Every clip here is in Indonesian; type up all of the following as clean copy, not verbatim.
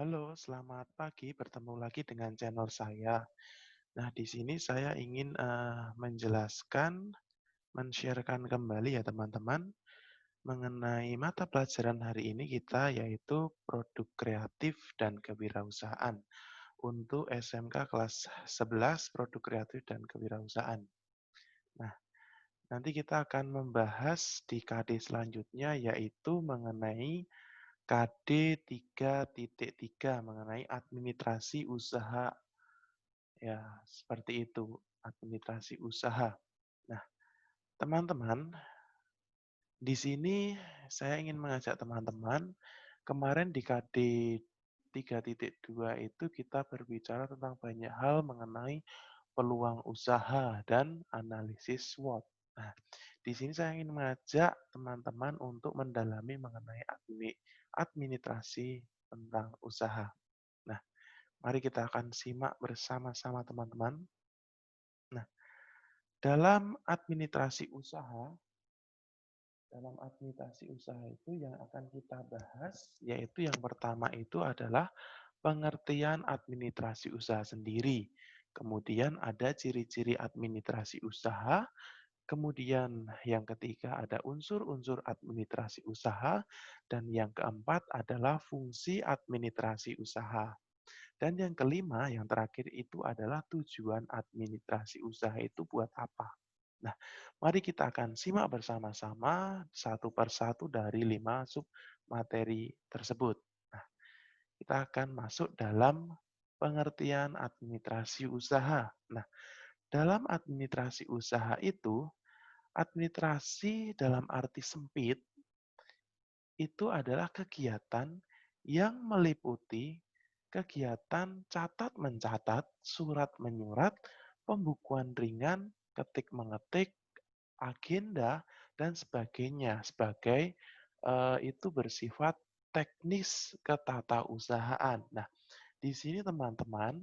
Halo, selamat pagi. Bertemu lagi dengan channel saya. Nah, di sini saya ingin menjelaskan, men-sharekan kembali ya teman-teman, mengenai mata pelajaran hari ini kita yaitu produk kreatif dan kewirausahaan untuk SMK kelas 11 produk kreatif dan kewirausahaan. Nah, nanti kita akan membahas di KD selanjutnya yaitu mengenai KD 3.3 mengenai administrasi usaha. Ya, seperti itu, administrasi usaha. Nah, teman-teman, di sini saya ingin mengajak teman-teman, kemarin di KD 3.2 itu kita berbicara tentang banyak hal mengenai peluang usaha dan analisis SWOT. Nah, di sini saya ingin mengajak teman-teman untuk mendalami mengenai administrasi tentang usaha. Nah, mari kita akan simak bersama-sama teman-teman. Nah, dalam administrasi usaha itu yang akan kita bahas, yaitu yang pertama itu adalah pengertian administrasi usaha sendiri. Kemudian ada ciri-ciri administrasi usaha. Kemudian yang ketiga ada unsur-unsur administrasi usaha. Dan yang keempat adalah fungsi administrasi usaha. Dan yang kelima, yang terakhir itu adalah tujuan administrasi usaha itu buat apa. Nah, mari kita akan simak bersama-sama satu persatu dari 5 sub materi tersebut. Nah, kita akan masuk dalam pengertian administrasi usaha. Nah, dalam administrasi usaha itu, administrasi dalam arti sempit itu adalah kegiatan yang meliputi kegiatan catat-mencatat, surat-menyurat, pembukuan ringan, ketik-mengetik, agenda, dan sebagainya. Sebagai itu bersifat teknis ketatausahaan. Nah, di sini teman-teman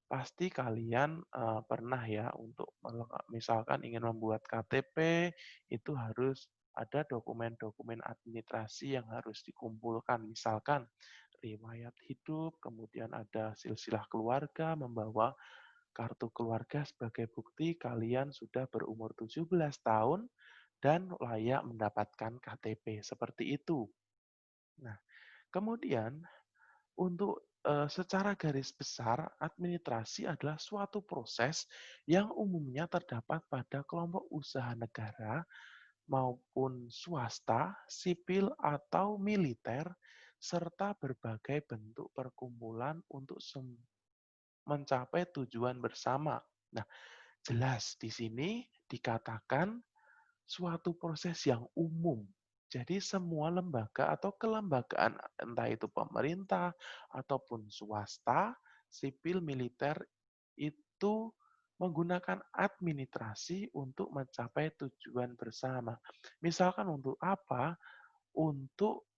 pasti kalian pernah ya untuk misalkan ingin membuat KTP itu harus ada dokumen-dokumen administrasi yang harus dikumpulkan. Misalkan riwayat hidup, kemudian ada silsilah keluarga, membawa kartu keluarga sebagai bukti kalian sudah berumur 17 tahun dan layak mendapatkan KTP. Seperti itu. Nah, kemudian untuk secara garis besar, administrasi adalah suatu proses yang umumnya terdapat pada kelompok usaha negara maupun swasta, sipil atau militer, serta berbagai bentuk perkumpulan untuk mencapai tujuan bersama. Nah, jelas di sini dikatakan suatu proses yang umum. Jadi semua lembaga atau kelembagaan, entah itu pemerintah ataupun swasta, sipil, militer, itu menggunakan administrasi untuk mencapai tujuan bersama. Misalkan untuk apa? Untuk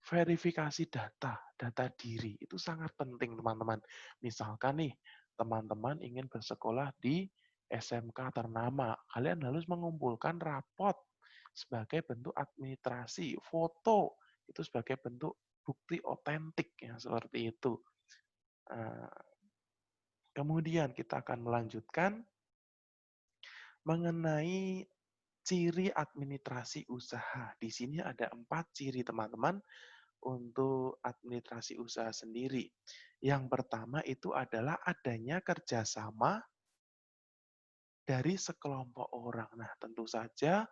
verifikasi data, data diri. Itu sangat penting teman-teman. Misalkan nih, teman-teman ingin bersekolah di SMK ternama. Kalian harus mengumpulkan rapot sebagai bentuk administrasi, foto itu sebagai bentuk bukti otentik yang seperti itu. Nah, kemudian kita akan melanjutkan mengenai ciri administrasi usaha. Di sini ada 4 ciri teman-teman untuk administrasi usaha sendiri. Yang pertama itu adalah adanya kerjasama dari sekelompok orang. Nah, tentu saja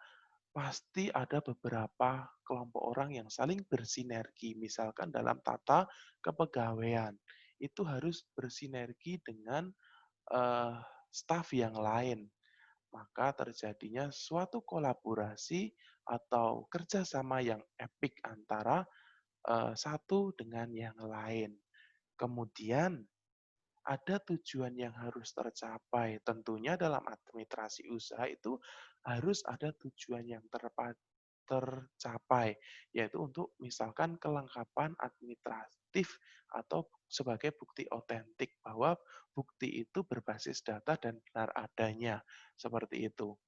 pasti ada beberapa kelompok orang yang saling bersinergi. Misalkan dalam tata kepegawaian, itu harus bersinergi dengan eh, staf yang lain. Maka terjadinya suatu kolaborasi atau kerjasama yang epik antara satu dengan yang lain. Kemudian ada tujuan yang harus tercapai. Tentunya dalam administrasi usaha itu harus ada tujuan yang tercapai, yaitu untuk misalkan kelengkapan administratif atau sebagai bukti otentik bahwa bukti itu berbasis data dan benar adanya, seperti itu.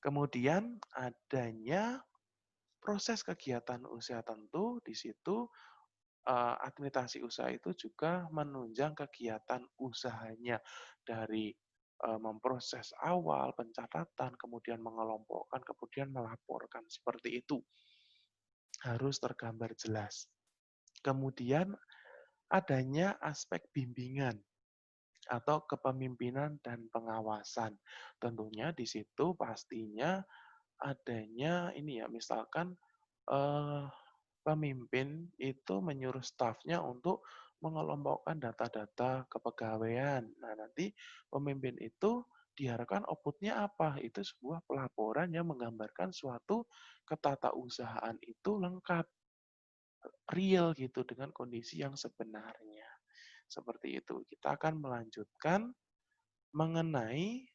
Kemudian adanya proses kegiatan usaha tentu di situ administrasi usaha itu juga menunjang kegiatan usahanya dari memproses awal, pencatatan, kemudian mengelompokkan, kemudian melaporkan, seperti itu. Harus tergambar jelas. Kemudian adanya aspek bimbingan atau kepemimpinan dan pengawasan. Tentunya di situ pastinya adanya ini ya, misalkan eh, pemimpin itu menyuruh stafnya untuk mengelompokkan data-data kepegawaian. Nah, nanti pemimpin itu diharapkan output-nya apa? Itu sebuah pelaporan yang menggambarkan suatu ketatausahaan itu lengkap, real gitu dengan kondisi yang sebenarnya. Seperti itu. Kita akan melanjutkan mengenai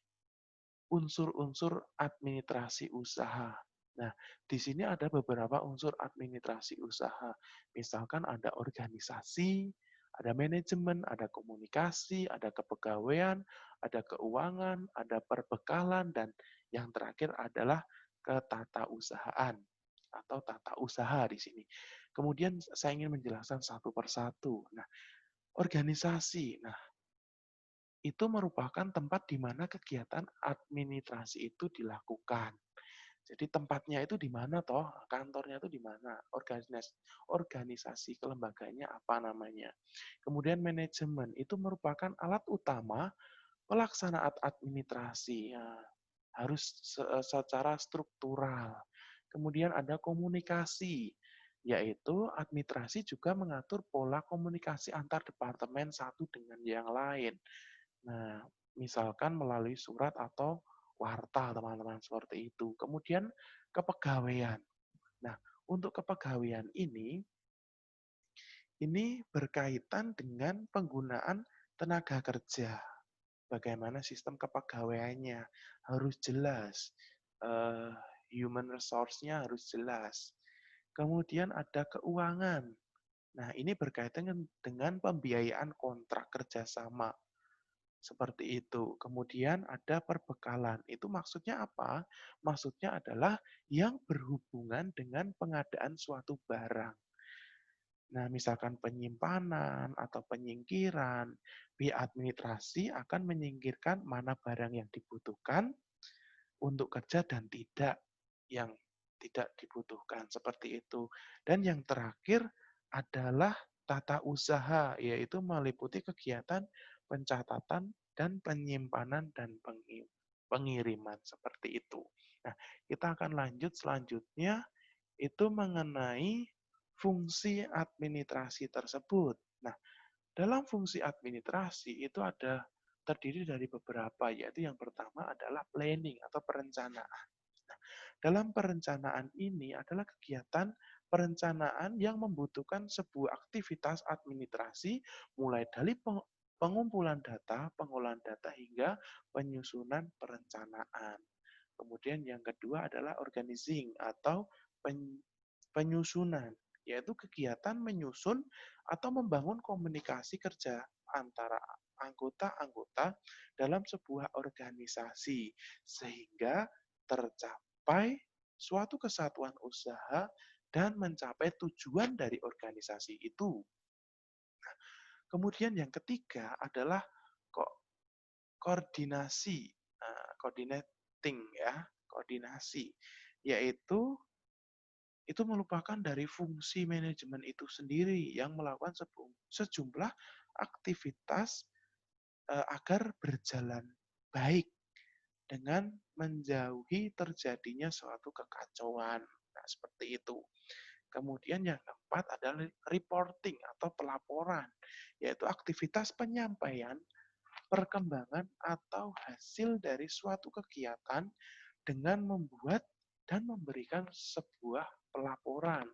unsur-unsur administrasi usaha. Nah, di sini ada beberapa unsur administrasi usaha. Misalkan ada organisasi, ada manajemen, ada komunikasi, ada kepegawaian, ada keuangan, ada perbekalan, dan yang terakhir adalah ketatausahaan atau tata usaha di sini. Kemudian saya ingin menjelaskan satu persatu. Nah, organisasi. Nah, itu merupakan tempat di mana kegiatan administrasi itu dilakukan. Jadi tempatnya itu di mana toh? Kantornya itu di mana? Organisasi kelembagaannya apa namanya? Kemudian manajemen itu merupakan alat utama pelaksanaan administrasi. Ya, harus secara struktural. Kemudian ada komunikasi, yaitu administrasi juga mengatur pola komunikasi antar departemen satu dengan yang lain. Nah, misalkan melalui surat atau warta, teman-teman, seperti itu. Kemudian kepegawaian. Nah, untuk kepegawaian ini berkaitan dengan penggunaan tenaga kerja. Bagaimana sistem kepegawaiannya harus jelas, eh, human resource-nya harus jelas. Kemudian ada keuangan. Nah, ini berkaitan dengan pembiayaan kontrak kerjasama. Seperti itu. Kemudian ada perbekalan. Itu maksudnya apa? Maksudnya adalah yang berhubungan dengan pengadaan suatu barang. Nah, misalkan penyimpanan atau penyingkiran, pihak administrasi akan menyingkirkan mana barang yang dibutuhkan untuk kerja dan tidak yang tidak dibutuhkan, seperti itu. Dan yang terakhir adalah tata usaha, yaitu meliputi kegiatan pencatatan dan penyimpanan dan pengiriman, seperti itu. Nah, kita akan lanjut selanjutnya itu mengenai fungsi administrasi tersebut. Nah, dalam fungsi administrasi itu ada terdiri dari beberapa, yaitu yang pertama adalah planning atau perencanaan. Nah, dalam perencanaan ini adalah kegiatan perencanaan yang membutuhkan sebuah aktivitas administrasi mulai dari pengumpulan data, pengolahan data, hingga penyusunan perencanaan. Kemudian yang kedua adalah organizing atau penyusunan, yaitu kegiatan menyusun atau membangun komunikasi kerja antara anggota-anggota dalam sebuah organisasi sehingga tercapai suatu kesatuan usaha dan mencapai tujuan dari organisasi itu. Kemudian yang ketiga adalah koordinasi, coordinating ya, koordinasi, yaitu itu merupakan dari fungsi manajemen itu sendiri yang melakukan sejumlah aktivitas agar berjalan baik dengan menjauhi terjadinya suatu kekacauan. Nah, seperti itu. Kemudian yang keempat adalah reporting atau pelaporan, yaitu aktivitas penyampaian perkembangan atau hasil dari suatu kegiatan dengan membuat dan memberikan sebuah pelaporan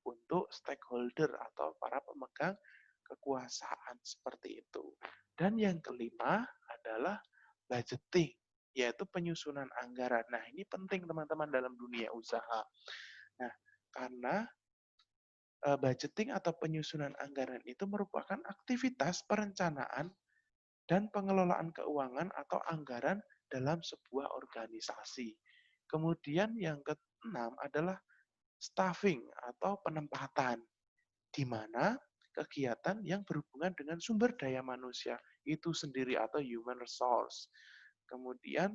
untuk stakeholder atau para pemegang kekuasaan, seperti itu. Dan yang kelima adalah budgeting, yaitu penyusunan anggaran. Nah, ini penting teman-teman dalam dunia usaha. Nah, karena budgeting atau penyusunan anggaran itu merupakan aktivitas perencanaan dan pengelolaan keuangan atau anggaran dalam sebuah organisasi. Kemudian yang keenam adalah staffing atau penempatan, di mana kegiatan yang berhubungan dengan sumber daya manusia itu sendiri atau human resource. Kemudian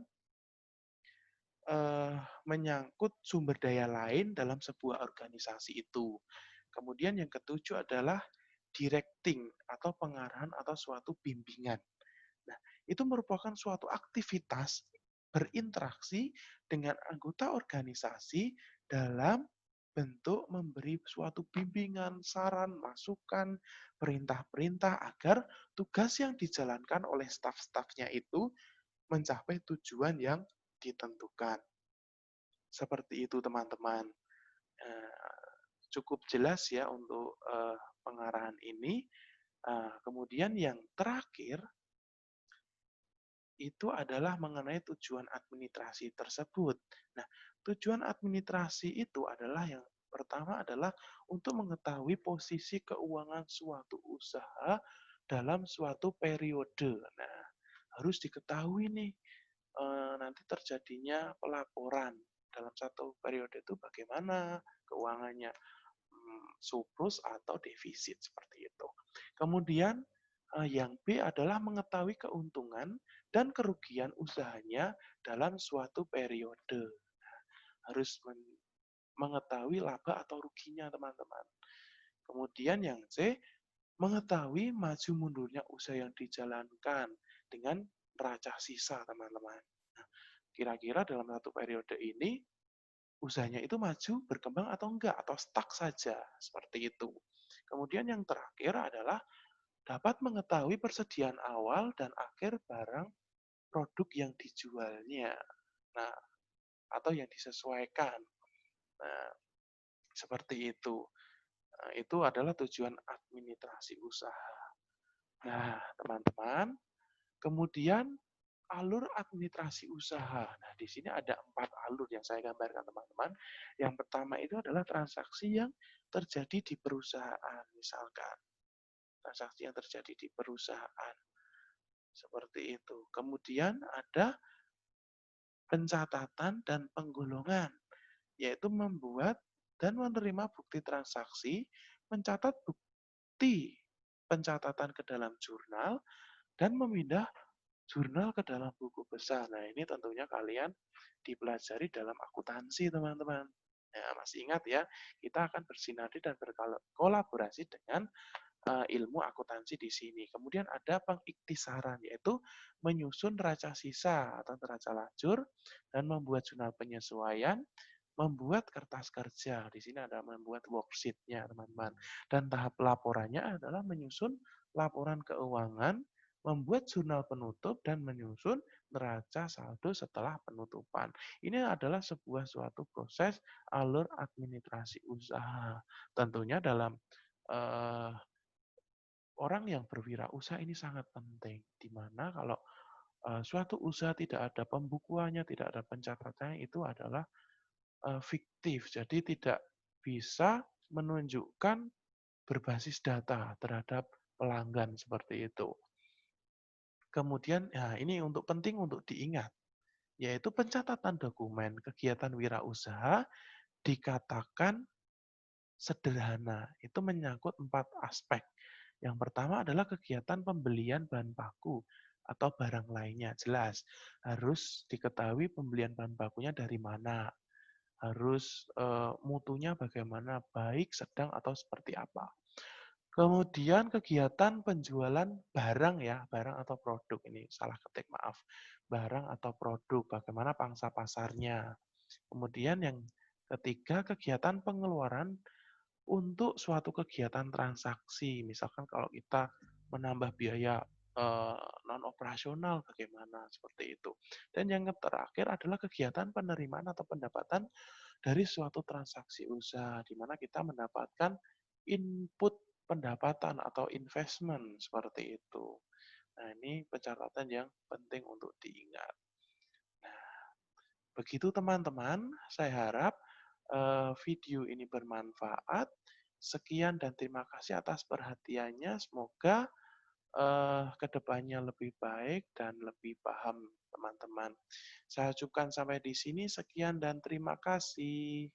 menyangkut sumber daya lain dalam sebuah organisasi itu. Kemudian yang ketujuh adalah directing atau pengarahan atau suatu bimbingan. Nah, itu merupakan suatu aktivitas berinteraksi dengan anggota organisasi dalam bentuk memberi suatu bimbingan, saran, masukan, perintah-perintah agar tugas yang dijalankan oleh staf-stafnya itu mencapai tujuan yang ditentukan. Seperti itu teman-teman. Cukup jelas ya untuk pengarahan ini. Kemudian yang terakhir itu adalah mengenai tujuan administrasi tersebut. Nah, tujuan administrasi itu adalah yang pertama adalah untuk mengetahui posisi keuangan suatu usaha dalam suatu periode. Nah, harus diketahui nih nanti terjadinya pelaporan dalam satu periode itu bagaimana keuangannya, surplus atau defisit seperti itu. Kemudian yang B adalah mengetahui keuntungan dan kerugian usahanya dalam suatu periode. Nah, harus mengetahui laba atau ruginya teman-teman. Kemudian yang C, mengetahui maju mundurnya usaha yang dijalankan dengan neraca sisa teman-teman. Nah, kira-kira dalam satu periode ini usahanya itu maju, berkembang atau enggak, atau stuck saja, seperti itu. Kemudian yang terakhir adalah dapat mengetahui persediaan awal dan akhir barang produk yang dijualnya. Nah, atau yang disesuaikan. Nah, seperti itu. Nah, itu adalah tujuan administrasi usaha. Nah, teman-teman, kemudian alur administrasi usaha. Nah, di sini ada 4 alur yang saya gambarkan, teman-teman. Yang pertama itu adalah transaksi yang terjadi di perusahaan, misalkan. Transaksi yang terjadi di perusahaan. Seperti itu. Kemudian ada pencatatan dan penggolongan, yaitu membuat dan menerima bukti transaksi, mencatat bukti pencatatan ke dalam jurnal, dan memindah jurnal ke dalam buku besar. Nah, ini tentunya kalian dipelajari dalam akuntansi, teman-teman. Ya, masih ingat ya, kita akan bersinergi dan berkolaborasi dengan ilmu akuntansi di sini. Kemudian ada pengiktisaran, yaitu menyusun neraca sisa atau neraca lajur dan membuat jurnal penyesuaian, membuat kertas kerja. Di sini ada membuat worksheet-nya, teman-teman. Dan tahap laporannya adalah menyusun laporan keuangan, membuat jurnal penutup, dan menyusun neraca saldo setelah penutupan. Ini adalah sebuah suatu proses alur administrasi usaha. Tentunya dalam orang yang berwirausaha ini sangat penting, di mana kalau suatu usaha tidak ada pembukuannya, tidak ada pencatatannya, itu adalah fiktif. Jadi tidak bisa menunjukkan berbasis data terhadap pelanggan seperti itu. Kemudian, ya ini penting untuk diingat, yaitu pencatatan dokumen kegiatan wirausaha dikatakan sederhana. Itu menyangkut 4 aspek. Yang pertama adalah kegiatan pembelian bahan baku atau barang lainnya. Jelas, harus diketahui pembelian bahan bakunya dari mana. Harus mutunya bagaimana, baik, sedang, atau seperti apa. Kemudian kegiatan penjualan barang ya, barang atau produk. Ini salah ketik, maaf. Barang atau produk, bagaimana pangsa pasarnya. Kemudian yang ketiga, kegiatan pengeluaran untuk suatu kegiatan transaksi. Misalkan kalau kita menambah biaya non operasional bagaimana seperti itu. Dan yang terakhir adalah kegiatan penerimaan atau pendapatan dari suatu transaksi usaha di mana kita mendapatkan input pendapatan atau investment seperti itu. Nah, ini pencatatan yang penting untuk diingat. Begitu teman-teman, saya harap video ini bermanfaat. Sekian dan terima kasih atas perhatiannya. Semoga kedepannya lebih baik dan lebih paham teman-teman. Saya cukupkan sampai di sini. Sekian dan terima kasih.